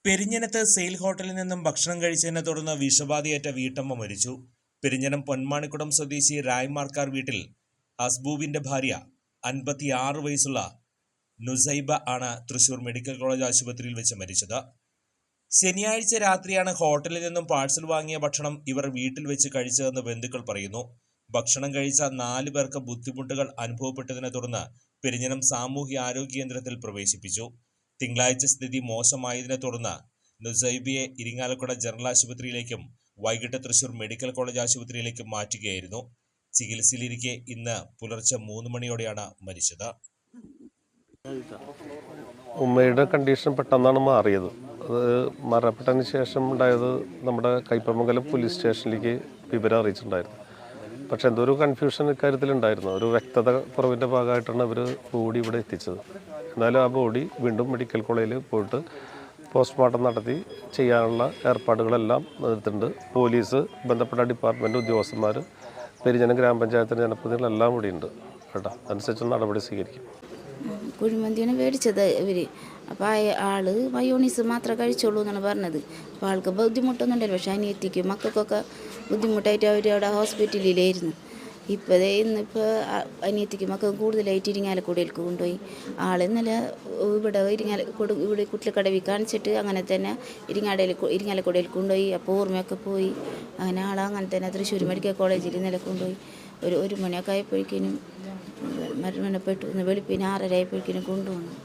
പെരിഞ്ഞനത്ത് sale ഹോട്ടലിൽ നിന്നും ഭക്ഷണം കഴിച്ചതിനെ തുടർന്ന് വിഷബാധയേറ്റ വീട്ടമ്മ മരിച്ചു. പെരിഞ്ഞനം പൊന്മാണിക്കുടം സ്വദേശി രായ്മാർക്കാർ വീട്ടിൽ ഹസ്ബൂബിന്റെ ഭാര്യ 56 വയസ്സുള്ള നുസൈബ ആണ് തൃശൂർ മെഡിക്കൽ കോളേജ് ആശുപത്രിയിൽ വെച്ച് മരിച്ചത്. ശനിയാഴ്ച രാത്രിയാണ് ഹോട്ടലിൽ നിന്നും പാഴ്സൽ വാങ്ങിയ ഭക്ഷണം ഇവർ വീട്ടിൽ വെച്ച് കഴിച്ചതെന്ന് ബന്ധുക്കൾ പറയുന്നു. ഭക്ഷണം കഴിച്ച 4 പേർക്ക് ബുദ്ധിമുട്ടുകൾ അനുഭവപ്പെട്ടതിനെ തുടർന്ന് പെരിഞ്ഞനം സാമൂഹ്യാരോഗ്യ കേന്ദ്രത്തിൽ പ്രവേശിപ്പിച്ചു. തിങ്കളാഴ്ച സ്ഥിതി മോശമായതിനെ തുടർന്ന് നുസൈബിയെ ഇരിങ്ങാലക്കുട ജനറൽ ആശുപത്രിയിലേക്കും വൈകിട്ട് തൃശൂർ മെഡിക്കൽ കോളേജ് ആശുപത്രിയിലേക്കും മാറ്റുകയായിരുന്നു. ചികിത്സയിലിരിക്കെ ഇന്ന് പുലർച്ചെ 3 മണിയോടെയാണ് മരിച്ചത്. ഉമ്മയുടെ കണ്ടീഷൻ പെട്ടെന്നാണ് മാറിയത്. അത് മരണപ്പെട്ടതിന് ശേഷം ഉണ്ടായത് നമ്മുടെ കയ്പമംഗലം പോലീസ് സ്റ്റേഷനിലേക്ക് വിവരം അറിയിച്ചിട്ടുണ്ടായിരുന്നു. പക്ഷെ എന്തോ ഒരു കൺഫ്യൂഷൻ ഇക്കാര്യത്തിലുണ്ടായിരുന്നു. ഒരു വ്യക്തത കുറവിൻ്റെ ഭാഗമായിട്ടാണ് അവർ ബോഡി ഇവിടെ എത്തിച്ചത്. എന്നാലും ആ ബോഡി വീണ്ടും മെഡിക്കൽ കോളേജിൽ പോയിട്ട് പോസ്റ്റ്മോർട്ടം നടത്തി ചെയ്യാനുള്ള ഏർപ്പാടുകളെല്ലാം നടത്തിയിട്ടുണ്ട്. പോലീസ്, ബന്ധപ്പെട്ട ഡിപ്പാർട്ട്മെൻറ്റ് ഉദ്യോഗസ്ഥന്മാർ, പെരിഞ്ഞനം ഗ്രാമപഞ്ചായത്തിൻ്റെ ജനപ്രതിനിധികളെല്ലാം കൂടി ഉണ്ട് കേട്ടോ. അതനുസരിച്ച് നടപടി സ്വീകരിക്കും. കുഴിമന്തിയാണ് മേടിച്ചത് ഇവർ. അപ്പോൾ ആൾ മയോണീസ് മാത്രമേ കഴിച്ചുള്ളൂ എന്നാണ് പറഞ്ഞത്. അപ്പോൾ ആൾക്ക് ബുദ്ധിമുട്ടൊന്നും ഉണ്ടല്ലോ. പക്ഷേ അനിയത്തിക്കും മക്കൾക്കൊക്കെ ബുദ്ധിമുട്ടായിട്ട് അവർ അവിടെ ഹോസ്പിറ്റലിലായിരുന്നു. ഇന്നിപ്പോൾ അനിയത്തിക്കും മക്കൾക്ക് കൂടുതലായിട്ട് ഇരിങ്ങാലക്കുടയിലേക്ക് കൊണ്ടുപോയി. ഇന്നലെ ഇവിടെ കുട്ടിലക്കടവിൽ കാണിച്ചിട്ട് അങ്ങനെ തന്നെ ഇരിങ്ങാലക്കുടയിൽ കൊണ്ടുപോയി. അപ്പോൾ ഓർമ്മയൊക്കെ പോയി. അങ്ങനെ അങ്ങനെ തന്നെ തൃശ്ശൂർ മെഡിക്കൽ കോളേജിൽ ഇന്നലെ കൊണ്ടുപോയി. ഒരു മണിയൊക്കെ ആയപ്പോഴേക്കിനും മരണപ്പെട്ടു. വെളുപ്പിന് 6:30 ആയപ്പോഴേക്കിനും കൊണ്ടുപോകണം.